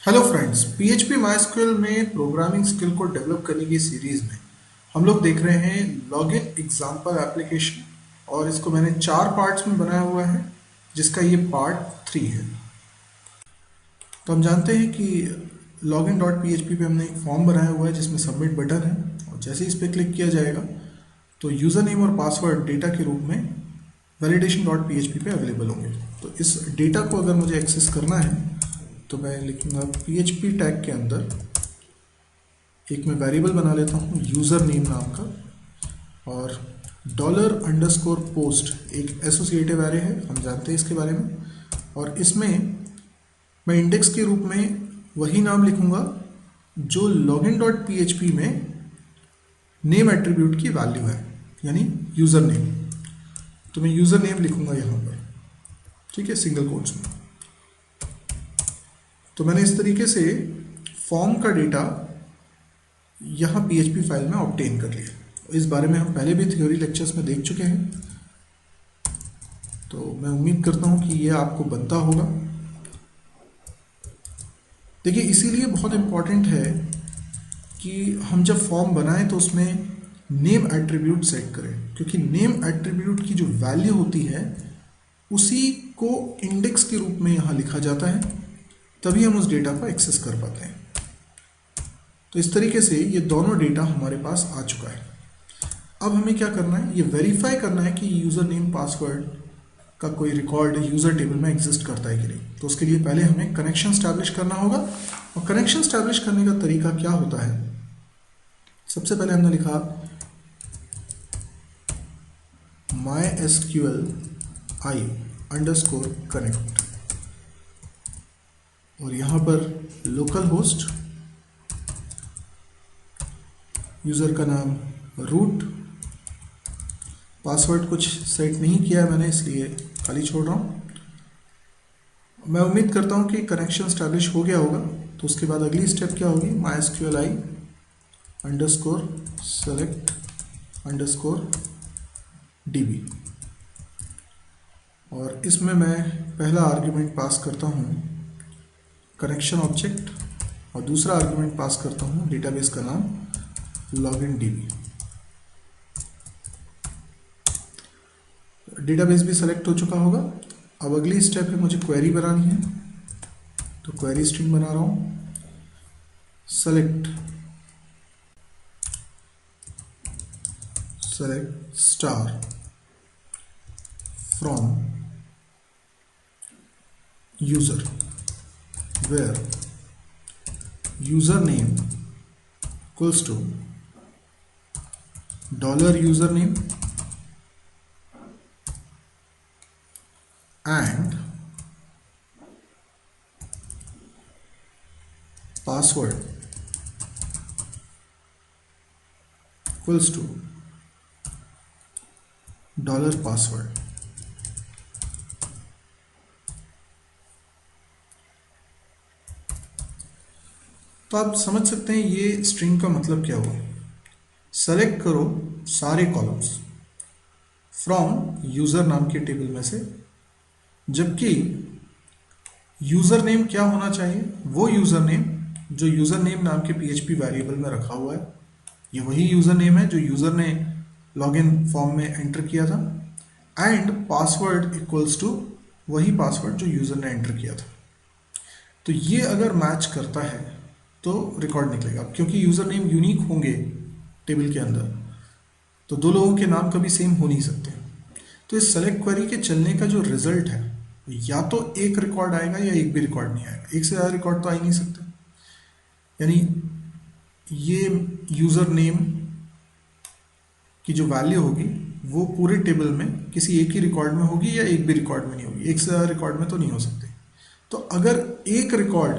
Hello friends, PHP MySQL में programming skill को develop करने की सीरीज में हम लोग देख रहे हैं लॉगिन एग्जाम्पल एप्लीकेशन। और इसको मैंने 4 पार्ट्स में बनाया हुआ है, जिसका ये पार्ट 3 है। तो हम जानते हैं कि लॉगिन डॉट PHP पे हमने एक फॉर्म बनाया हुआ है जिसमें सबमिट बटन है, और जैसे ही इस पर क्लिक किया जाएगा तो यूज़र नेम और पासवर्ड डेटा के रूप में वैलिडेशन डॉट PHP पे अवेलेबल होंगे। तो इस डेटा को अगर मुझे एक्सेस करना है तो मैं लिखूंगा PHP टैग के अंदर एक मैं वेरिएबल बना लेता हूँ यूज़र नेम नाम का, और $_post एक एसोसिएटिव एरे है, हम जानते हैं इसके बारे में। और इसमें मैं इंडेक्स के रूप में वही नाम लिखूंगा जो लॉगिन डॉट PHP में नेम एट्रीब्यूट की वैल्यू है, यानी यूज़र नेम। तो मैं यूज़र नेम लिखूंगा यहाँ पर, ठीक है, सिंगल कोट्स में। तो मैंने इस तरीके से फॉर्म का डेटा यहाँ PHP फाइल में ऑब्टेन कर लिया। इस बारे में हम पहले भी थ्योरी लेक्चर्स में देख चुके हैं, तो मैं उम्मीद करता हूँ कि ये आपको बनता होगा। देखिए, इसीलिए बहुत इम्पॉर्टेंट है कि हम जब फॉर्म बनाएं तो उसमें नेम एट्रीब्यूट सेट करें, क्योंकि नेम एट्रीब्यूट की जो वैल्यू होती है उसी को इंडेक्स के रूप में यहाँ लिखा जाता है, तभी हम उस डेटा को एक्सेस कर पाते हैं। तो इस तरीके से ये दोनों डेटा हमारे पास आ चुका है। अब हमें क्या करना है, ये वेरीफाई करना है कि यूज़र नेम पासवर्ड का कोई रिकॉर्ड यूज़र टेबल में एग्जिस्ट करता है कि नहीं। तो उसके लिए पहले हमें कनेक्शन स्टैब्लिश करना होगा। और कनेक्शन स्टैब्लिश करने का तरीका क्या होता है, सबसे पहले हमने लिखा mysqli_connect, और यहाँ पर लोकल होस्ट, यूज़र का नाम रूट, पासवर्ड कुछ सेट नहीं किया है मैंने इसलिए खाली छोड़ रहा हूँ। मैं उम्मीद करता हूँ कि कनेक्शन स्टैब्लिश हो गया होगा। तो उसके बाद अगली स्टेप क्या होगी, mysqli_select_db, और इसमें मैं पहला आर्ग्यूमेंट पास करता हूँ कनेक्शन ऑब्जेक्ट, और दूसरा आर्ग्यूमेंट पास करता हूँ डेटाबेस का नाम लॉगिन DB। डेटाबेस भी सेलेक्ट हो चुका होगा। अब अगली स्टेप है, मुझे क्वेरी बनानी है, तो क्वेरी स्ट्रिंग बना रहा हूँ select star from user where username equals to $username and password equals to $password। तो आप समझ सकते हैं ये स्ट्रिंग का मतलब क्या हुआ। सेलेक्ट करो सारे कॉलम्स फ्रॉम यूज़र नाम के टेबल में से, जबकि यूज़र नेम क्या होना चाहिए, वो यूज़र नेम जो यूज़र नेम नाम के PHP वेरिएबल में रखा हुआ है, ये वही यूज़र नेम है जो यूज़र ने लॉगिन फॉर्म में एंटर किया था, एंड पासवर्ड इक्वल्स टू वही पासवर्ड जो यूज़र ने एंटर किया था। तो ये अगर मैच करता है तो रिकॉर्ड निकलेगा, क्योंकि यूज़र नेम यूनिक होंगे टेबल के अंदर, तो दो लोगों के नाम कभी सेम हो नहीं सकते। तो इस सेलेक्ट क्वेरी के चलने का जो रिजल्ट है, या तो एक रिकॉर्ड आएगा या एक भी रिकॉर्ड नहीं आएगा, एक से ज़्यादा रिकॉर्ड तो आ ही नहीं सकते। यानी ये यूज़र नेम की जो वैल्यू होगी वो पूरे टेबल में किसी एक ही रिकॉर्ड में होगी या एक भी रिकॉर्ड में नहीं होगी, एक से ज़्यादा रिकॉर्ड में तो नहीं हो सकते। तो अगर एक रिकॉर्ड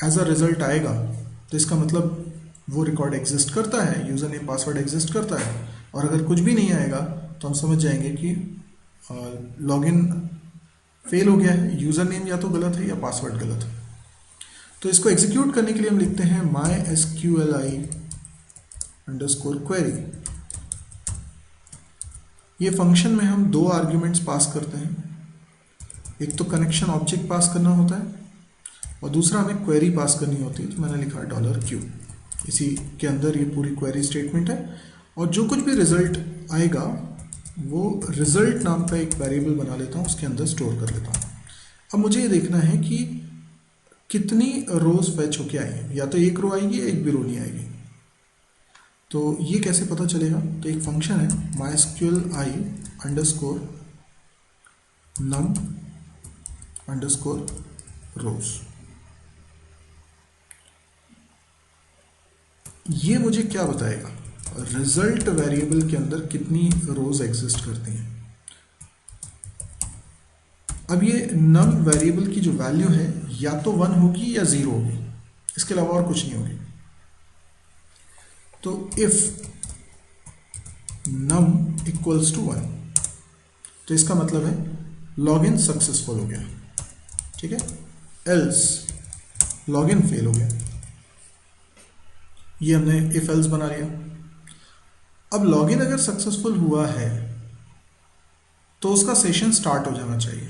एज अ रिजल्ट आएगा तो इसका मतलब वो रिकॉर्ड एग्जिस्ट करता है, यूज़र नेम पासवर्ड एग्जिस्ट करता है। और अगर कुछ भी नहीं आएगा तो हम समझ जाएंगे कि लॉगिन फेल हो गया है, यूज़र नेम या तो गलत है या पासवर्ड गलत है। तो इसको एग्जीक्यूट करने के लिए हम लिखते हैं mysqli_query। ये फंक्शन में हम दो आर्ग्यूमेंट्स पास करते हैं, एक तो कनेक्शन ऑब्जेक्ट पास करना होता है और दूसरा हमें क्वेरी पास करनी होती है, तो मैंने लिखा $Q। इसी के अंदर ये पूरी क्वेरी स्टेटमेंट है, और जो कुछ भी रिजल्ट आएगा वो रिजल्ट नाम का एक वेरिएबल बना लेता हूँ, उसके अंदर स्टोर कर लेता हूँ। अब मुझे ये देखना है कि कितनी रोज फैच होके आई हैं, या तो एक रो आएगी या एक भी रो नहीं आएगी। तो ये कैसे पता चलेगा? तो एक फंक्शन है mysql i underscore num underscore rows. ये मुझे क्या बताएगा? रिजल्ट वेरिएबल के अंदर कितनी रोज एग्जिस्ट करती हैं। अब ये नम वेरिएबल की जो वैल्यू है या तो 1 होगी या 0 होगी, इसके अलावा और कुछ नहीं होगी। तो इफ नम इक्वल्स टू 1, तो इसका मतलब है लॉगिन सक्सेसफुल हो गया, ठीक है। एल्स लॉगिन फेल हो गया। ये हमने इफ एल्स बना लिया। अब लॉगिन अगर सक्सेसफुल हुआ है तो उसका सेशन स्टार्ट हो जाना चाहिए।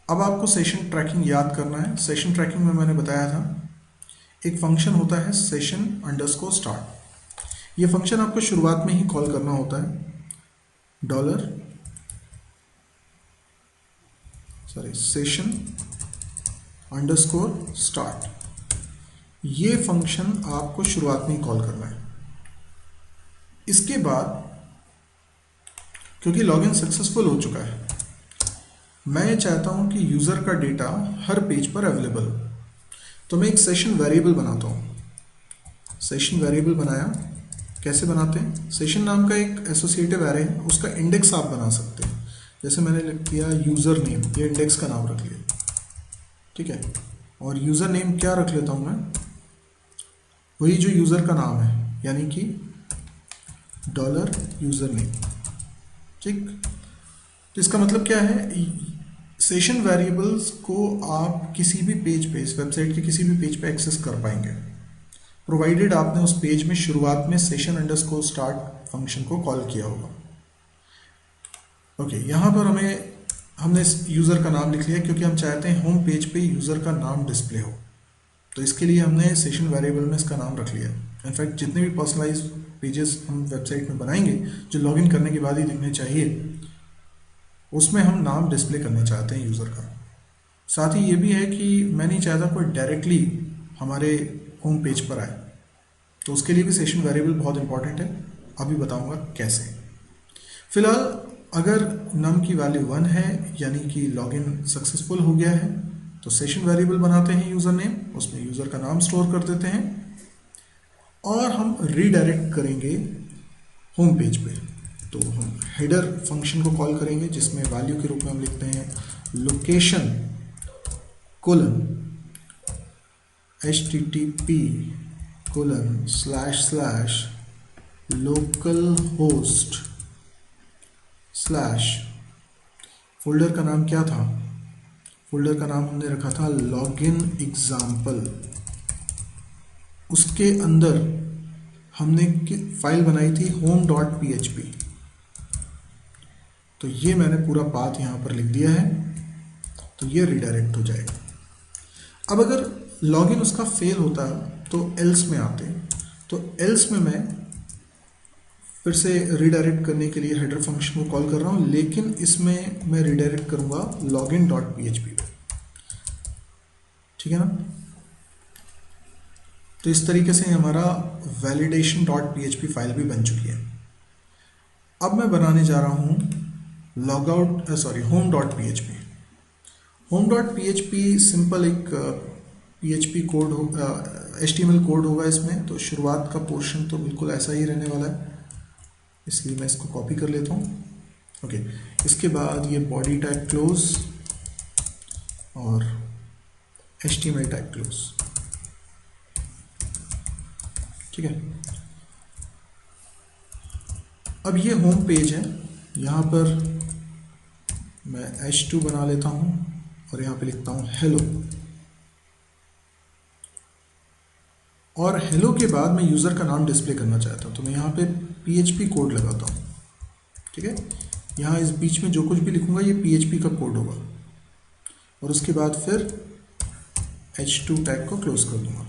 अब आपको सेशन ट्रैकिंग याद करना है। सेशन ट्रैकिंग में मैंने बताया था एक फंक्शन होता है सेशन अंडरस्कोर स्टार्ट। ये फंक्शन आपको शुरुआत में ही कॉल करना होता है सेशन अंडरस्कोर स्टार्ट। ये फंक्शन आपको शुरुआत में ही कॉल करना है। इसके बाद क्योंकि लॉगिन सक्सेसफुल हो चुका है, मैं ये चाहता हूं कि यूजर का डेटा हर पेज पर अवेलेबल हो, तो मैं एक सेशन वेरिएबल बनाता हूं। सेशन वेरिएबल बनाया, कैसे बनाते हैं? सेशन नाम का एक एसोसिएटिव एरे है, उसका इंडेक्स आप बना सकते हैं। जैसे मैंने लिख दिया यूजर नेम, ये इंडेक्स का नाम रख लिया, ठीक है। और यूजर नेम क्या रख लेता हूं मैं? वही जो यूजर का नाम है, यानी कि $यूजर नेम, ठीक। तो इसका मतलब क्या है? सेशन वेरिएबल्स को आप किसी भी पेज पे, इस वेबसाइट के किसी भी पेज पे एक्सेस कर पाएंगे, प्रोवाइडेड आपने उस पेज में शुरुआत में सेशन अंडरस्कोर स्टार्ट फंक्शन को कॉल किया होगा। ओके, यहाँ पर हमने इस यूज़र का नाम लिख लिया क्योंकि हम चाहते हैं होम पेज पे यूज़र का नाम डिस्प्ले हो, तो इसके लिए हमने सेशन वेरिएबल में इसका नाम रख लिया। इनफैक्ट जितने भी पर्सनलाइज पेजेस हम वेबसाइट में बनाएंगे जो लॉगिन करने के बाद ही दिखने चाहिए, उसमें हम नाम डिस्प्ले करना चाहते हैं यूज़र का। साथ ही ये भी है कि मैं नहीं चाहता कोई डायरेक्टली हमारे होम पेज पर आए, तो उसके लिए भी सेशन वेरिएबल बहुत इंपॉर्टेंट है। अभी बताऊंगा कैसे। फिलहाल अगर नम की वैल्यू 1 है, यानी कि लॉगिन सक्सेसफुल हो गया है, तो सेशन वेरिएबल बनाते हैं यूज़र नेम, उसमें यूज़र का नाम स्टोर कर देते हैं और हम रीडायरेक्ट करेंगे होम पेज पे। तो हम हेडर फंक्शन को कॉल करेंगे जिसमें वैल्यू के रूप में हम लिखते हैं लोकेशन कोलन http://localhost/ फोल्डर का नाम क्या था? फोल्डर का नाम हमने रखा था लॉगिन एग्जाम्पल। उसके अंदर हमने फाइल बनाई थी home.php। तो ये मैंने पूरा पाथ यहाँ पर लिख दिया है, तो ये रिडायरेक्ट हो जाएगा। अब अगर लॉगिन उसका फेल होता है तो एल्स में आते हैं, तो एल्स में मैं फिर से रिडायरेक्ट करने के लिए हेडर फंक्शन को कॉल कर रहा हूँ, लेकिन इसमें मैं रिडायरेक्ट करूँगा login.php पे, ठीक है ना। तो इस तरीके से हमारा validation.php फाइल भी बन चुकी है। अब मैं बनाने जा रहा हूँ home.php। home.php सिंपल एक PHP कोड होगा, HTML कोड होगा इसमें। तो शुरुआत का पोर्शन तो बिल्कुल ऐसा ही रहने वाला है, इसलिए मैं इसको कॉपी कर लेता हूँ। ओके, इसके बाद ये बॉडी टैग क्लोज और HTML टैग क्लोज, ठीक है। अब ये होम पेज है, यहाँ पर मैं h2 बना लेता हूँ और यहाँ पे लिखता हूँ हेलो, और हेलो के बाद मैं यूज़र का नाम डिस्प्ले करना चाहता हूँ, तो मैं यहाँ पे PHP कोड लगाता हूँ, ठीक है। यहाँ इस बीच में जो कुछ भी लिखूंगा ये PHP का कोड होगा, और उसके बाद फिर h2 टैग को क्लोज कर दूंगा।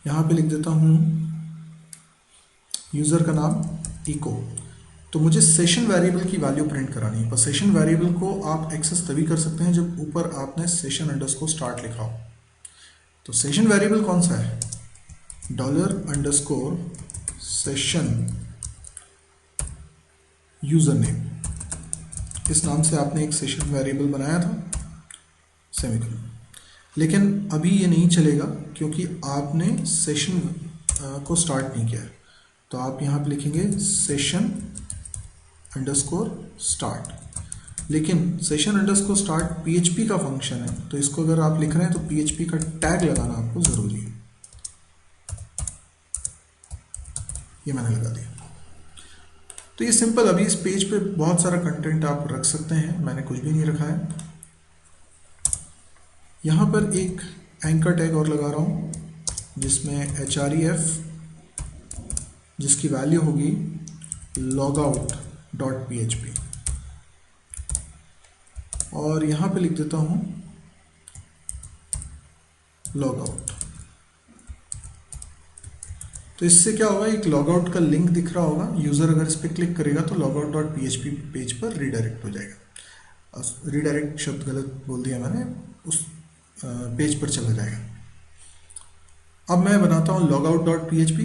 यहाँ पे लिख देता हूँ यूज़र का नाम इको। तो मुझे सेशन वेरिएबल की वैल्यू प्रिंट करानी है, पर सेशन वेरिएबल को आप एक्सेस तभी कर सकते हैं जब ऊपर आपने सेशन अंडरस्कोर स्टार्ट लिखा हो। तो सेशन वेरिएबल कौन सा है? $_ सेशन यूजर नेम, इस नाम से आपने एक सेशन वेरिएबल बनाया था, सेमीकोलन। लेकिन अभी ये नहीं चलेगा क्योंकि आपने सेशन को स्टार्ट नहीं किया है। तो आप यहाँ पे लिखेंगे सेशन अंडरस्कोर स्टार्ट। लेकिन सेशन अंडरस्कोर स्टार्ट PHP का फंक्शन है, तो इसको अगर आप लिख रहे हैं तो PHP का टैग लगाना आपको ज़रूरी है। ये मैंने लगा दिया। तो ये सिंपल, अभी इस पेज पे बहुत सारा कंटेंट आप रख सकते हैं, मैंने कुछ भी नहीं रखा है। यहाँ पर एक एंकर टैग और लगा रहा हूँ जिसमें href, जिसकी वैल्यू होगी logout.php, और यहाँ पे लिख देता हूँ लॉगआउट। तो इससे क्या होगा, एक लॉगआउट का लिंक दिख रहा होगा, यूज़र अगर इस पर क्लिक करेगा तो logout.php पेज पर रीडायरेक्ट हो जाएगा। रीडायरेक्ट शब्द गलत बोल दिया मैंने, उस पेज पर चला जाएगा। अब मैं बनाता हूँ logout.php।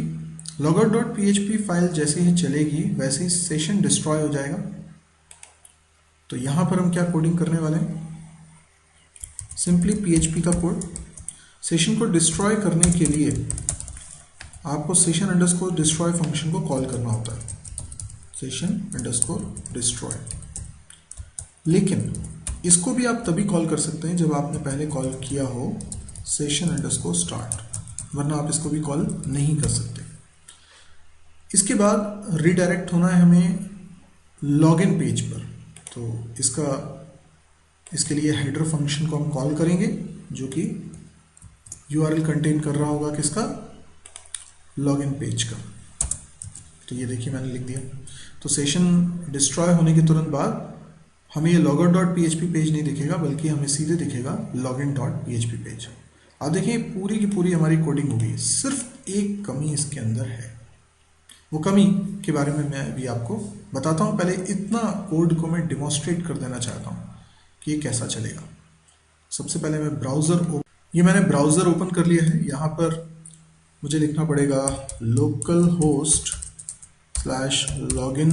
logout.php फाइल जैसे ही चलेगी वैसे ही सेशन डिस्ट्रॉय हो जाएगा। तो यहाँ पर हम क्या कोडिंग करने वाले हैं, सिंपली PHP का कोड। सेशन को डिस्ट्रॉय करने के लिए आपको सेशन अंडरस्कोर डिस्ट्रॉय फंक्शन को कॉल करना होता है, सेशन अंडरस्कोर डिस्ट्रॉय। लेकिन इसको भी आप तभी कॉल कर सकते हैं जब आपने पहले कॉल किया हो सेशन अंडरस्कोर स्टार्ट, वरना आप इसको भी कॉल नहीं कर सकते। इसके बाद रीडायरेक्ट होना है हमें लॉगिन पेज पर। तो इसके लिए हेडर फंक्शन को हम कॉल करेंगे जो कि URL कंटेन कर रहा होगा किसका, लॉगिन पेज का। तो ये देखिए मैंने लिख दिया। तो सेशन डिस्ट्रॉय होने के तुरंत बाद हमें ये logout.php पेज नहीं दिखेगा, बल्कि हमें सीधे दिखेगा login.php पेज। अब देखिए पूरी की पूरी हमारी कोडिंग हो गई। सिर्फ एक कमी इसके अंदर है, वो कमी के बारे में मैं अभी आपको बताता हूँ। पहले इतना कोड को मैं डिमॉन्स्ट्रेट कर देना चाहता हूँ कि ये कैसा चलेगा। सबसे पहले मैं ये मैंने ब्राउज़र ओपन कर लिया है। यहाँ पर मुझे लिखना पड़ेगा localhost/login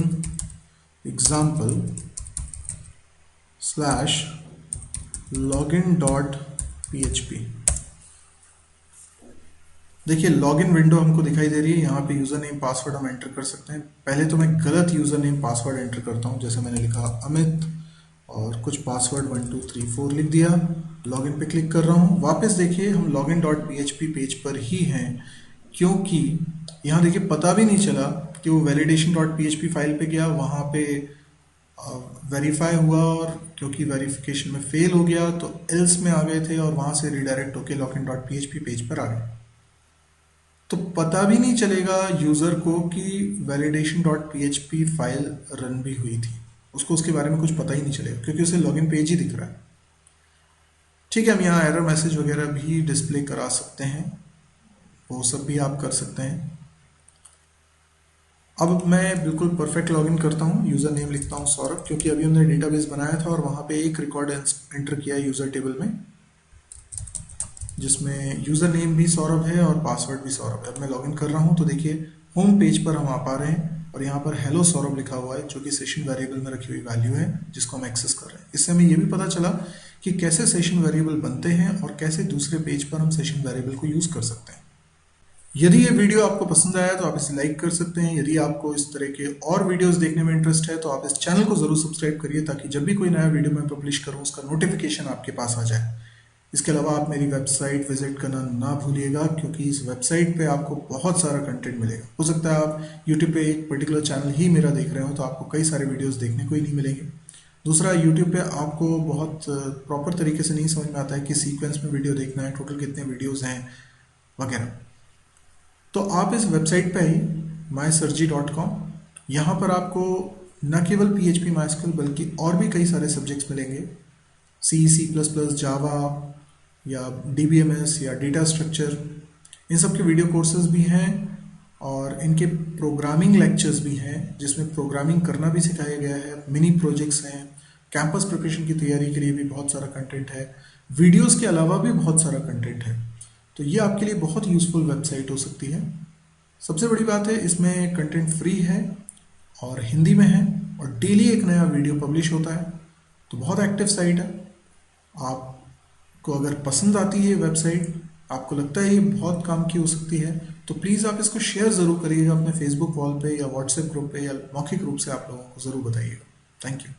example/login.php। देखिए लॉगिन विंडो हमको दिखाई दे रही है। यहाँ पे यूज़र नेम पासवर्ड हम एंटर कर सकते हैं। पहले तो मैं गलत यूज़र नेम पासवर्ड एंटर करता हूँ, जैसे मैंने लिखा अमित और कुछ पासवर्ड 1234 लिख दिया। लॉगिन पे क्लिक कर रहा हूँ। वापस देखिए हम login.php पेज पर ही हैं, क्योंकि यहाँ देखिए पता भी नहीं चला कि वो validation.php फाइल पे गया, वहाँ पे वेरीफाई हुआ, और क्योंकि वेरिफिकेशन में फेल हो गया तो एल्स में आ गए थे और वहाँ से रीडायरेक्ट होके login.php पेज पर आ गए। तो पता भी नहीं चलेगा यूज़र को कि validation.php फाइल रन भी हुई थी, उसको उसके बारे में कुछ पता ही नहीं चलेगा क्योंकि उसे लॉगिन पेज ही दिख रहा है। ठीक है, हम यहाँ एरर मैसेज वगैरह भी डिस्प्ले करा सकते हैं, वो सब भी आप कर सकते हैं। अब मैं बिल्कुल परफेक्ट लॉगिन करता हूँ। यूज़र नेम लिखता हूँ सौरभ, क्योंकि अभी हमने डेटाबेस बनाया था और वहाँ पे एक रिकॉर्ड एंटर किया है यूज़र टेबल में, जिसमें यूज़र नेम भी सौरभ है और पासवर्ड भी सौरभ है। अब मैं लॉगिन कर रहा हूँ तो देखिए होम पेज पर हम आ पा रहे हैं और यहाँ पर हेलो सौरभ लिखा हुआ है, जो कि सेशन वेरिएबल में रखी हुई वैल्यू है जिसको हम एक्सेस कर रहे हैं। इससे हमें ये भी पता चला कि कैसे सेशन वेरिएबल बनते हैं और कैसे दूसरे पेज पर हम सेशन वेरिएबल को यूज़ कर सकते हैं। यदि ये वीडियो आपको पसंद आया तो आप इसे लाइक कर सकते हैं। यदि आपको इस तरह के और वीडियोस देखने में इंटरेस्ट है तो आप इस चैनल को ज़रूर सब्सक्राइब करिए, ताकि जब भी कोई नया वीडियो मैं पब्लिश करूँ उसका नोटिफिकेशन आपके पास आ जाए। इसके अलावा आप मेरी वेबसाइट विजिट करना ना भूलिएगा, क्योंकि इस वेबसाइट पे आपको बहुत सारा कंटेंट मिलेगा। हो सकता है आप यूट्यूब पे एक पर्टिकुलर चैनल ही मेरा देख रहे हो तो आपको कई सारे वीडियोस देखने को ही नहीं मिलेंगे। दूसरा, यूट्यूब पे आपको बहुत प्रॉपर तरीके से नहीं समझ में आता है कि सीक्वेंस में वीडियो देखना है, टोटल कितने वीडियोज़ हैं वगैरह। तो आप इस वेबसाइट पे ही mysurgy.com, यहाँ पर आपको न केवल PHP MySQL बल्कि और भी कई सारे सब्जेक्ट्स मिलेंगे, C++, जावा, या DBMS या डेटा स्ट्रक्चर, इन सब के वीडियो कोर्सेज भी हैं और इनके प्रोग्रामिंग लेक्चर्स भी हैं जिसमें प्रोग्रामिंग करना भी सिखाया गया है, मिनी प्रोजेक्ट्स हैं, कैंपस प्रिपरेशन की तैयारी के लिए भी बहुत सारा कंटेंट है, वीडियोस के अलावा भी बहुत सारा कंटेंट है। तो ये आपके लिए बहुत यूज़फुल वेबसाइट हो सकती है। सबसे बड़ी बात है इसमें कंटेंट फ्री है और हिंदी में है और डेली एक नया वीडियो पब्लिश होता है, तो बहुत एक्टिव साइट है। आपको अगर पसंद आती है वेबसाइट, आपको लगता है ये बहुत काम की हो सकती है, तो प्लीज़ आप इसको शेयर ज़रूर करिएगा अपने फेसबुक वॉल पे या व्हाट्सएप ग्रुप पे, या मौखिक रूप से आप लोगों को ज़रूर बताइएगा। Thank you.